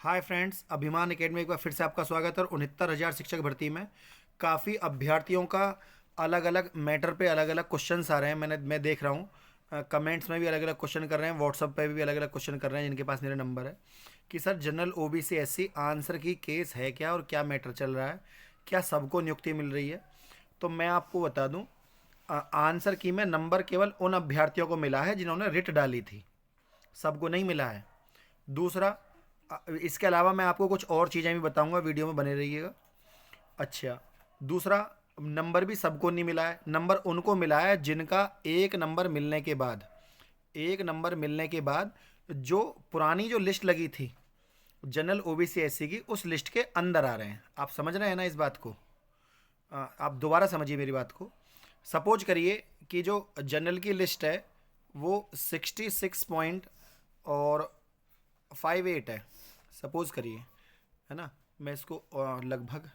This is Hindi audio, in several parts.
हाय फ्रेंड्स, अभिमान एकेडमी एक बार फिर से आपका स्वागत है। और 69,000 शिक्षक भर्ती में काफ़ी अभ्यर्थियों का अलग अलग मैटर पे अलग अलग क्वेश्चंस आ रहे हैं। मैं देख रहा हूँ कमेंट्स में भी अलग अलग क्वेश्चन कर रहे हैं, व्हाट्सअप पे भी अलग अलग क्वेश्चन कर रहे हैं जिनके पास मेरा नंबर है कि sir general OBC SC answer की केस है क्या और क्या मैटर चल रहा है, क्या सबको नियुक्ति मिल रही है। तो मैं आपको बता दूँ, आंसर की में नंबर केवल उन अभ्यर्थियों को मिला है जिन्होंने रिट डाली थी, सबको नहीं मिला है। दूसरा, इसके अलावा मैं आपको कुछ और चीज़ें भी बताऊंगा, वीडियो में बने रहिएगा। अच्छा, दूसरा, नंबर भी सबको नहीं मिला है, नंबर उनको मिला है जिनका एक नंबर मिलने के बाद जो पुरानी जो लिस्ट लगी थी जनरल ओबीसी एससी की, उस लिस्ट के अंदर आ रहे हैं। आप समझ रहे हैं ना इस बात को? आप दोबारा समझिए मेरी बात को। सपोज करिए कि जो जनरल की लिस्ट है वो 66 पॉइंट और 58 है, सपोज करिए, है ना। मैं इसको लगभग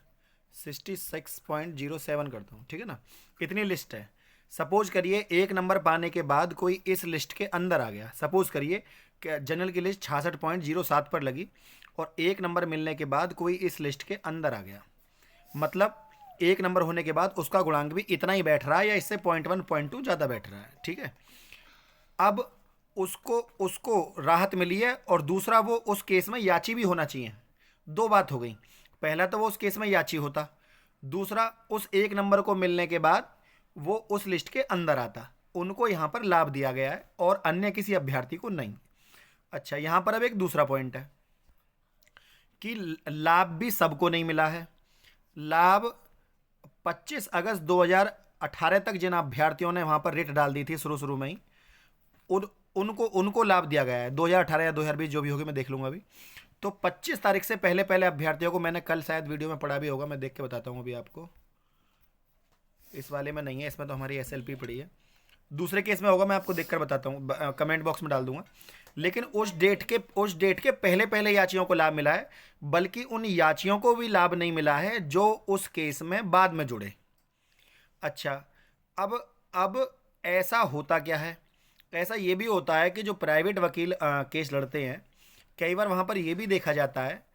66.07 करता हूँ, ठीक है ना। इतनी लिस्ट है। सपोज करिए एक नंबर पाने के बाद कोई इस लिस्ट के अंदर आ गया। सपोज करिए कि जनरल की लिस्ट 66.07 पर लगी और एक नंबर मिलने के बाद कोई इस लिस्ट के अंदर आ गया, मतलब एक नंबर होने के बाद उसका गुणांक भी इतना ही बैठ रहा है या इससे 0.1 0.2 ज़्यादा बैठ रहा है, ठीक है। अब उसको उसको राहत मिली है और दूसरा, वो उस केस में याची भी होना चाहिए। दो बात हो गई। पहला तो वो उस केस में याची होता, दूसरा उस एक नंबर को मिलने के बाद वो उस लिस्ट के अंदर आता। उनको यहाँ पर लाभ दिया गया है और अन्य किसी अभ्यर्थी को नहीं। अच्छा, यहाँ पर अब एक दूसरा पॉइंट है कि लाभ भी सबको नहीं मिला है। लाभ 25 अगस्त 2018 तक जिन अभ्यर्थियों ने वहाँ पर रिट डाल दी थी शुरू शुरू में ही, उन उनको उनको लाभ दिया गया है। 2018 या 2020 जो भी होगी, मैं देख लूँगा अभी। तो 25 तारीख से पहले पहले अभ्यर्थियों को, मैंने कल शायद वीडियो में पढ़ा भी होगा, मैं देख के बताता हूँ अभी आपको। इस वाले में नहीं है, इसमें तो हमारी एसएलपी पड़ी है। दूसरे केस में होगा, मैं आपको देखकर बताता हूँ, कमेंट बॉक्स में डाल दूंगा। लेकिन उस डेट के पहले पहले याचियों को लाभ मिला है, बल्कि उन याचियों को भी लाभ नहीं मिला है जो उस केस में बाद में जुड़े। अच्छा, अब ऐसा होता क्या है? ऐसा ये भी होता है कि जो प्राइवेट वकील केस लड़ते हैं, कई बार वहाँ पर ये भी देखा जाता है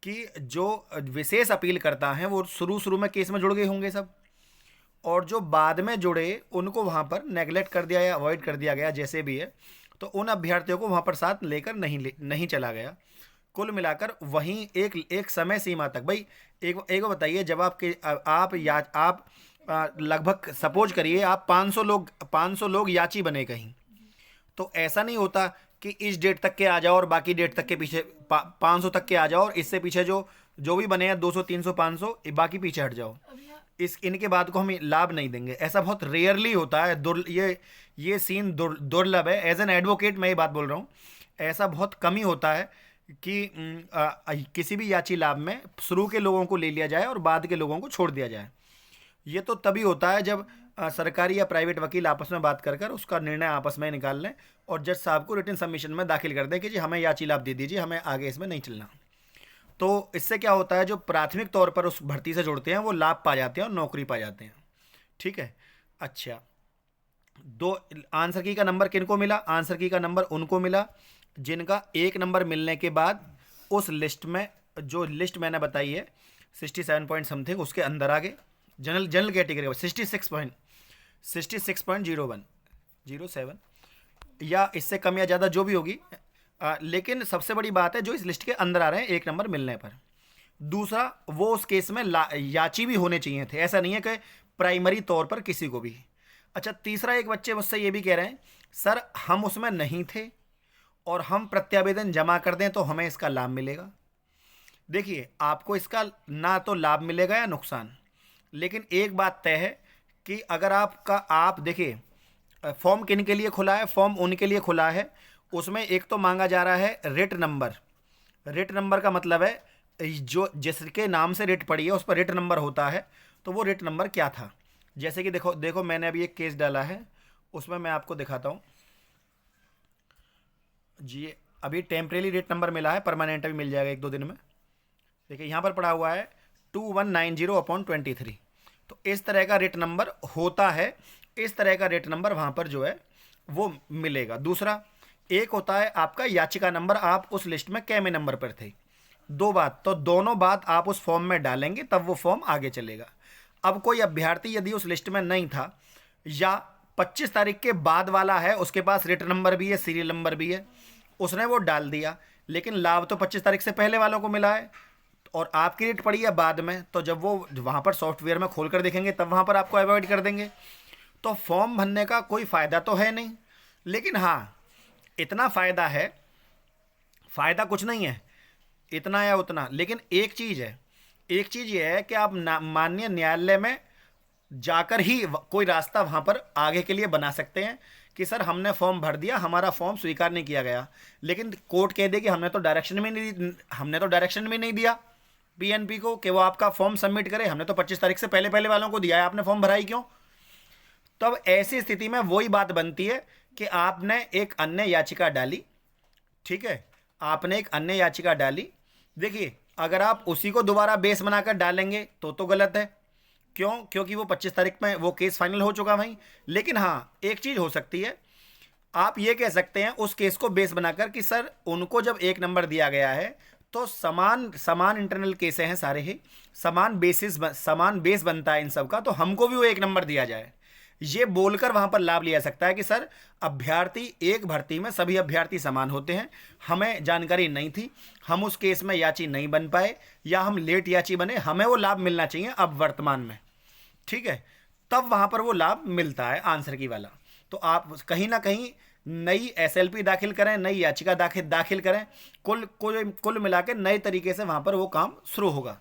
कि जो विशेष अपील करता है वो शुरू शुरू में केस में जुड़ गए होंगे सब, और जो बाद में जुड़े उनको वहाँ पर नेगलेक्ट कर दिया या अवॉइड कर दिया गया, जैसे भी है। तो उन अभ्यर्थियों को वहाँ पर साथ लेकर नहीं चला गया। कुल मिलाकर वहीं एक एक समय सीमा तक, भाई एक बताइए, जब आप लगभग सपोज करिए आप 500 लोग याची बने कहीं, तो ऐसा नहीं होता कि इस डेट तक के आ जाओ और बाकी डेट तक के पीछे 500 तक के आ जाओ और इससे पीछे जो जो भी बने हैं 200 300 500 बाकी पीछे हट जाओ। इस इनके बाद को हम लाभ नहीं देंगे, ऐसा बहुत रेयरली होता है। ये सीन दुर्लभ है। एज एन एडवोकेट मैं ये बात बोल रहा हूँ, ऐसा बहुत कम ही होता है कि किसी भी याची लाभ में शुरू के लोगों को ले लिया जाए और बाद के लोगों को छोड़ दिया जाए। ये तो तभी होता है जब सरकारी या प्राइवेट वकील आपस में बात कर कर उसका निर्णय आपस में निकाल लें और जज साहब को रिटन सबमिशन में दाखिल कर दें कि जी हमें याची लाभ दे दीजिए, हमें आगे इसमें नहीं चलना। तो इससे क्या होता है, जो प्राथमिक तौर पर उस भर्ती से जुड़ते हैं वो लाभ पा जाते हैं और नौकरी पा जाते हैं, ठीक है। अच्छा, दो आंसर की का नंबर किनको मिला? आंसर की का नंबर उनको मिला जिनका एक नंबर मिलने के बाद उस लिस्ट में, जो लिस्ट मैंने बताई है 67 पॉइंट समथिंग, उसके अंदर आ गए। जनरल कैटेगरी 66.0107 या इससे कम या ज़्यादा जो भी होगी। लेकिन सबसे बड़ी बात है जो इस लिस्ट के अंदर आ रहे हैं एक नंबर मिलने पर। दूसरा, वो उस केस में याची भी होने चाहिए थे, ऐसा नहीं है कि प्राइमरी तौर पर किसी को भी। अच्छा, तीसरा, एक बच्चे मुझसे ये भी कह रहे हैं सर हम उसमें नहीं थे और हम प्रत्यावेदन जमा कर दें तो हमें इसका लाभ मिलेगा। देखिए, आपको इसका ना तो लाभ मिलेगा या नुकसान, लेकिन एक बात तय है कि अगर आप देखिए, फॉर्म किन के लिए खुला है? फॉर्म उनके लिए खुला है, उसमें एक तो मांगा जा रहा है रिट नंबर। रिट नंबर का मतलब है जो जिसके नाम से रिट पड़ी है उस पर रिट नंबर होता है। तो वो रिट नंबर क्या था? जैसे कि देखो देखो मैंने अभी एक केस डाला है, उसमें मैं आपको दिखाता हूँ जी। अभी टेम्परेरी रिट नंबर मिला है, परमानेंट अभी मिल जाएगा 1-2 दिन में। देखिए यहाँ पर पड़ा हुआ है 2190/23। तो इस तरह का रेट नंबर होता है, इस तरह का रेट नंबर वहाँ पर जो है वो मिलेगा। दूसरा, एक होता है आपका याचिका नंबर, आप उस लिस्ट में कैमे नंबर पर थे। दो बात, तो दोनों बात आप उस फॉर्म में डालेंगे तब वो फॉर्म आगे चलेगा। अब कोई अभ्यर्थी यदि उस लिस्ट में नहीं था या 25 तारीख के बाद वाला है, उसके पास रिट नंबर भी है, सीरियल नंबर भी है, उसने वो डाल दिया, लेकिन लाभ तो 25 तारीख से पहले वालों को मिला है और आपकी रिट पड़ी है बाद में, तो जब वो वहाँ पर सॉफ्टवेयर में खोल कर देखेंगे तब वहाँ पर आपको अवॉइड कर देंगे। तो फॉर्म भरने का कोई फ़ायदा तो है नहीं, लेकिन हाँ इतना फ़ायदा है, फ़ायदा कुछ नहीं है इतना या उतना, लेकिन एक चीज़ है, एक चीज़ ये है कि आप माननीय न्यायालय में जाकर ही कोई रास्ता वहाँ पर आगे के लिए बना सकते हैं कि सर हमने फॉर्म भर दिया, हमारा फॉर्म स्वीकार नहीं किया गया, लेकिन कोर्ट कह दे कि हमने तो डायरेक्शन भी नहीं दिया पीएनपी को कि वो आपका फॉर्म सबमिट करे, हमने तो 25 तारीख से पहले पहले वालों को दिया है, आपने फॉर्म भरा ही क्यों। तब ऐसी स्थिति में वही बात बनती है कि आपने एक अन्य याचिका डाली, ठीक है, आपने एक अन्य याचिका डाली। देखिए अगर आप उसी को दोबारा बेस बनाकर डालेंगे तो गलत है, क्यों, क्योंकि वो 25 तारीख में वो केस फाइनल हो चुका भाई। लेकिन हाँ एक चीज़ हो सकती है, आप ये कह सकते हैं उस केस को बेस बनाकर कि सर उनको जब एक नंबर दिया गया है तो समान समान इंटरनल केसें हैं सारे ही, समान बेस बनता है इन सब का, तो हमको भी वो एक नंबर दिया जाए, ये बोलकर वहां पर लाभ लिया सकता है कि सर अभ्यर्थी एक भर्ती में सभी अभ्यर्थी समान होते हैं, हमें जानकारी नहीं थी, हम उस केस में याची नहीं बन पाए या हम लेट याची बने, हमें वो लाभ मिलना चाहिए अब वर्तमान में, ठीक है, तब वहां पर वो लाभ मिलता है आंसर की वाला। तो आप कहीं ना कहीं नई एसएलपी दाखिल करें, नई याचिका दाखिल करें, कुल मिला के नए तरीके से वहां पर वो काम शुरू होगा।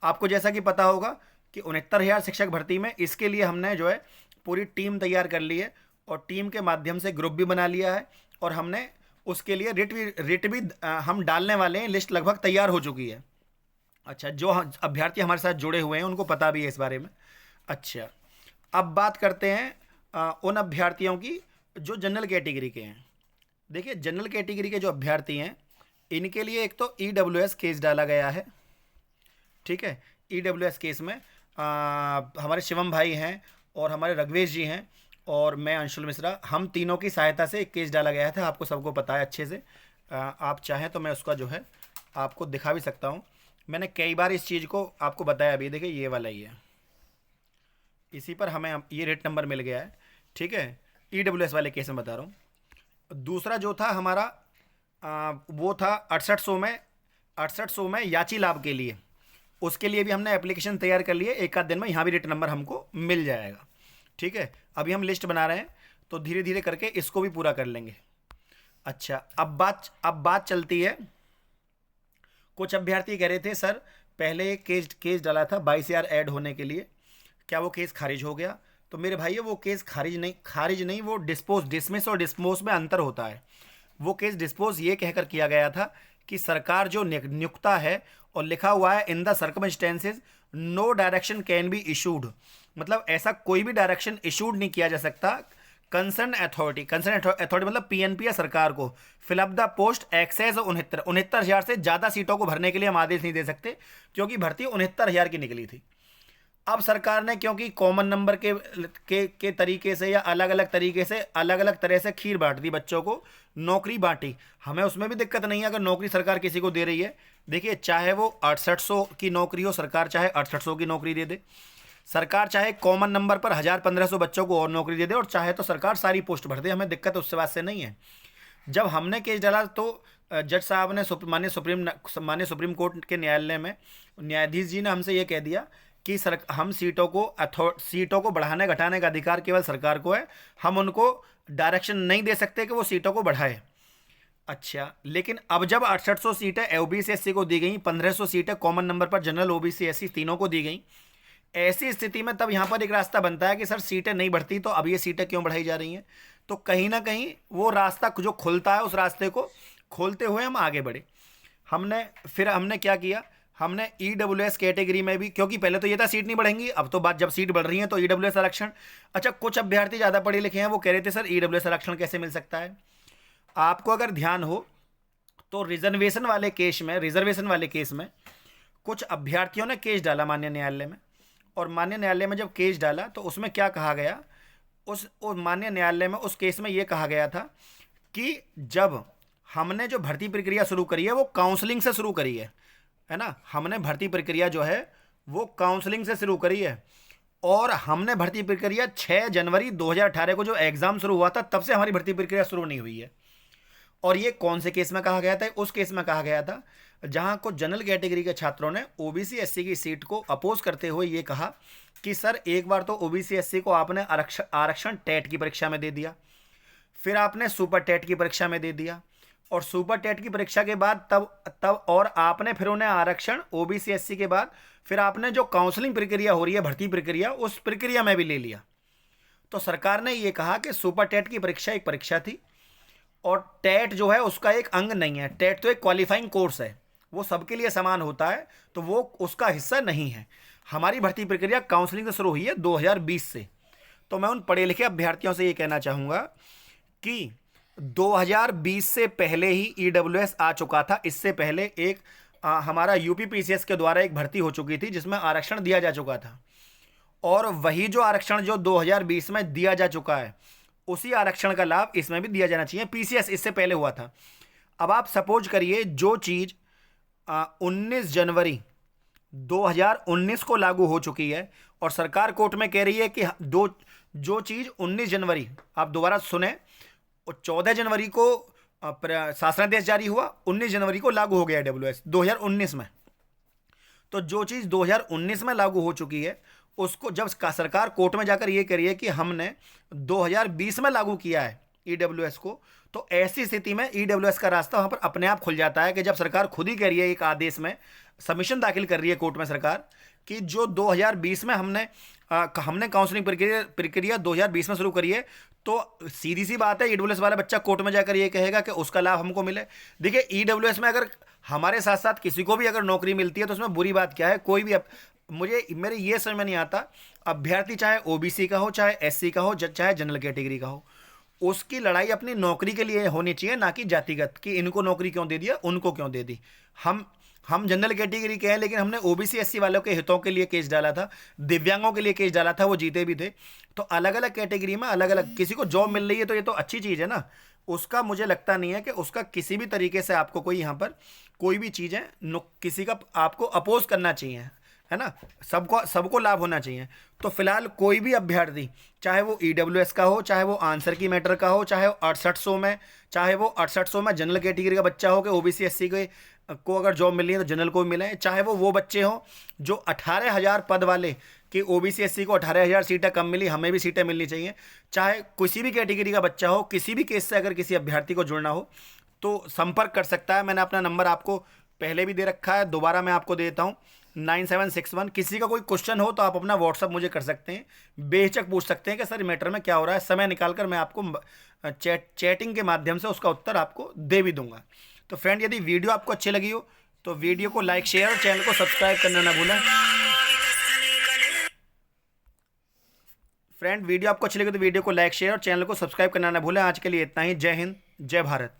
आपको जैसा कि पता होगा कि 69,000 शिक्षक भर्ती में इसके लिए हमने जो है पूरी टीम तैयार कर ली है और टीम के माध्यम से ग्रुप भी बना लिया है और हमने उसके लिए रिट भी हम डालने वाले हैं, लिस्ट लगभग तैयार हो चुकी है। अच्छा, जो अभ्यर्थी हमारे साथ जुड़े हुए हैं उनको पता भी है इस बारे में। अच्छा, अब बात करते हैं उन अभ्यर्थियों की जो जनरल कैटेगरी के हैं। देखिए जनरल कैटेगरी के जो अभ्यर्थी हैं इनके लिए एक तो ईडब्ल्यूएस केस डाला गया है, ठीक है, ईडब्ल्यूएस केस में हमारे शिवम भाई हैं और हमारे रघवेश जी हैं और मैं अंशुल मिश्रा, हम तीनों की सहायता से एक केस डाला गया था, आपको सबको पता है अच्छे से। आप चाहें तो मैं उसका जो है आपको दिखा भी सकता हूँ, मैंने कई बार इस चीज़ को आपको बताया भी। देखिए ये वाला ही है, इसी पर हमें ये रेट नंबर मिल गया है, ठीक है, ईडब्ल्यूएस वाले केस में बता रहा हूँ। दूसरा जो था हमारा वो था 6800 में याची लाभ के लिए, उसके लिए भी हमने एप्लीकेशन तैयार कर लिए, एक आध दिन में यहाँ भी रेट नंबर हमको मिल जाएगा, ठीक है। अभी हम लिस्ट बना रहे हैं तो धीरे धीरे करके इसको भी पूरा कर लेंगे। अच्छा, अब बात चलती है, कुछ अभ्यर्थी कह रहे थे सर पहले एक केस डाला था 22,000 ऐड होने के लिए, क्या वो केस खारिज हो गया? तो मेरे भाई वो केस खारिज नहीं, वो डिसमिस और डिस्पोज में अंतर होता है। वो केस डिस्पोज ये कहकर किया गया था कि सरकार जो नियुक्ता है और लिखा हुआ है in the circumstances no direction can be issued, मतलब ऐसा कोई भी डायरेक्शन इशूड नहीं किया जा सकता कंसर्न अथॉरिटी मतलब पीएनपी या सरकार को fill up the post excess 69,000 से ज़्यादा सीटों को भरने के लिए हम आदेश नहीं दे सकते, क्योंकि भर्ती 69,000 की निकली थी। अब सरकार ने क्योंकि कॉमन नंबर के तरीके से या अलग अलग तरीके से अलग अलग तरह से खीर बांट दी, बच्चों को नौकरी बांटी, हमें उसमें भी दिक्कत नहीं है अगर नौकरी सरकार किसी को दे रही है। देखिए चाहे वो 6800 की नौकरी हो, सरकार चाहे 6800 की नौकरी दे दे, सरकार चाहे कॉमन नंबर पर 1000-1500 बच्चों को और नौकरी दे दे, और चाहे तो सरकार सारी पोस्ट भर दे, हमें दिक्कत उससे बात से नहीं है। जब हमने केस डाला तो जज साहब ने माननीय सुप्रीम कोर्ट के न्यायालय में न्यायाधीश जी ने हमसे ये कह दिया कि हम सीटों को बढ़ाने घटाने का अधिकार केवल सरकार को है, हम उनको डायरेक्शन नहीं दे सकते कि वो सीटों को बढ़ाए। अच्छा, लेकिन अब जब 6800 सीटें ओबीसी एससी को दी गई, 1500 सीटें कॉमन नंबर पर जनरल ओबीसी एससी तीनों को दी गई, ऐसी स्थिति में तब यहाँ पर एक रास्ता बनता है कि सर सीटें नहीं बढ़ती तो अब ये सीटें क्यों बढ़ाई जा रही हैं। तो कहीं ना कहीं वो रास्ता जो खुलता है, उस रास्ते को खोलते हुए हम आगे बढ़े। हमने क्या किया, हमने ईडब्ल्यूएस कैटेगरी में भी, क्योंकि पहले तो ये था सीट नहीं बढ़ेंगी, अब तो बात जब सीट बढ़ रही है तो ईडब्ल्यूएस आरक्षण। अच्छा, कुछ अभ्यर्थी ज़्यादा पढ़े लिखे हैं, वो कह रहे थे सर ईडब्ल्यूएस आरक्षण कैसे मिल सकता है। आपको अगर ध्यान हो तो रिजर्वेशन वाले केस में कुछ अभ्यर्थियों ने केस डाला माननीय न्यायालय में, और माननीय न्यायालय में जब केस डाला तो उसमें क्या कहा गया, उस माननीय न्यायालय में उस केस में ये कहा गया था कि जब हमने जो भर्ती प्रक्रिया शुरू करी है वो काउंसलिंग से शुरू करी है, है ना। हमने भर्ती प्रक्रिया जो है वो काउंसलिंग से शुरू करी है, और हमने भर्ती प्रक्रिया 6 जनवरी 2018 को जो एग्ज़ाम शुरू हुआ था तब से हमारी भर्ती प्रक्रिया शुरू नहीं हुई है। और ये कौन से केस में कहा गया था? उस केस में कहा गया था जहां को जनरल कैटेगरी के छात्रों ने ओबीसी एससी की सीट को अपोज करते हुए ये कहा कि सर एक बार तो ओबीसी एससी को आपने आरक्षण टेट की परीक्षा में दे दिया, फिर आपने सुपर टेट की परीक्षा में दे दिया, और सुपर टेट की परीक्षा के बाद तब और आपने फिर उन्हें आरक्षण ओबीसी एससी के बाद फिर आपने जो काउंसलिंग प्रक्रिया हो रही है, भर्ती प्रक्रिया, उस प्रक्रिया में भी ले लिया। तो सरकार ने ये कहा कि सुपर टेट की परीक्षा एक परीक्षा थी और टेट जो है उसका एक अंग नहीं है। टेट तो एक क्वालिफाइंग कोर्स है, वो सबके लिए समान होता है, तो वो उसका हिस्सा नहीं है। हमारी भर्ती प्रक्रिया काउंसलिंग से शुरू हुई है 2020 से। तो मैं उन पढ़े लिखे अभ्यर्थियों से ये कहना चाहूँगा कि 2020 से पहले ही ईडब्ल्यूएस आ चुका था। इससे पहले एक हमारा यूपी पीसीएस के द्वारा एक भर्ती हो चुकी थी जिसमें आरक्षण दिया जा चुका था, और वही जो आरक्षण जो 2020 में दिया जा चुका है उसी आरक्षण का लाभ इसमें भी दिया जाना चाहिए। पीसीएस इससे पहले हुआ था। अब आप सपोज करिए जो चीज़ 19 जनवरी 2019 को लागू हो चुकी है और सरकार कोर्ट में कह रही है कि जो चीज़ 19 जनवरी, आप दोबारा सुने, 14 जनवरी को शासनादेश जारी हुआ, 19 जनवरी को लागू हो गया ईडब्ल्यूएस 2019 में। तो जो चीज़ 2019 में लागू हो चुकी है उसको जब सरकार कोर्ट में जाकर ये कह रही है कि हमने 2020 में लागू किया है ईडब्ल्यूएस को, तो ऐसी स्थिति में ईडब्ल्यूएस का रास्ता वहाँ पर अपने आप खुल जाता है कि जब सरकार खुद ही कह रही है, एक आदेश में सबमिशन दाखिल कर रही है कोर्ट में सरकार कि जो 2020 में हमने काउंसलिंग प्रक्रिया 2020 में शुरू करी है, तो सीधी सी बात है ईडब्ल्यूएस वाला बच्चा कोर्ट में जाकर ये कहेगा कि उसका लाभ हमको मिले। देखिए ईडब्ल्यूएस में अगर हमारे साथ साथ किसी को भी अगर नौकरी मिलती है तो उसमें बुरी बात क्या है? कोई भी मेरे ये समझ में नहीं आता, अभ्यर्थी चाहे ओबीसी का हो, चाहे एससी का हो, चाहे जनरल कैटेगरी का हो, उसकी लड़ाई अपनी नौकरी के लिए होनी चाहिए, ना कि जातिगत कि इनको नौकरी क्यों दे दिया, उनको क्यों दे दी। हम जनरल कैटेगरी के हैं, लेकिन हमने ओबीसी एससी वालों के हितों के लिए केस डाला था, दिव्यांगों के लिए केस डाला था, वो जीते भी थे। तो अलग अलग कैटेगरी में अलग अलग, किसी को जॉब मिल रही है तो ये तो अच्छी चीज़ है ना। उसका मुझे लगता नहीं है कि उसका किसी भी तरीके से आपको कोई यहाँ पर कोई भी चीज़ है किसी का आपको अपोज करना चाहिए, है ना। सबको लाभ होना चाहिए। तो फिलहाल कोई भी अभ्यर्थी, चाहे वो ईडब्ल्यूएस का हो, चाहे वो आंसर की मैटर का हो, चाहे वो 6800 में, चाहे वो 6800 में जनरल कैटेगरी का बच्चा हो कि ओबीसी एससी को अगर जॉब मिल रही है तो जनरल को भी मिले, चाहे वो बच्चे हों जो 18,000 पद वाले कि ओबीसी एससी को 18,000 सीटें कम मिली, हमें भी सीटें मिलनी चाहिए, चाहे किसी भी कैटेगरी का बच्चा हो, किसी भी केस से अगर किसी अभ्यर्थी को जुड़ना हो तो संपर्क कर सकता है। मैंने अपना नंबर आपको पहले भी दे रखा है, दोबारा मैं आपको देता हूँ 9761। किसी का कोई क्वेश्चन हो तो आप अपना व्हाट्सअप मुझे कर सकते हैं, बेहिचक पूछ सकते हैं कि सर मैटर में क्या हो रहा है। समय निकालकर मैं आपको चैटिंग के माध्यम से उसका उत्तर आपको दे भी दूंगा। तो फ्रेंड, यदि वीडियो आपको अच्छी लगी हो तो वीडियो को लाइक, शेयर और चैनल को सब्सक्राइब करना ना भूलें। फ्रेंड, वीडियो आपको अच्छी लगी तो वीडियो को लाइक, शेयर और चैनल को सब्सक्राइब करना ना भूलें। आज के लिए इतना ही। जय हिंद, जय भारत।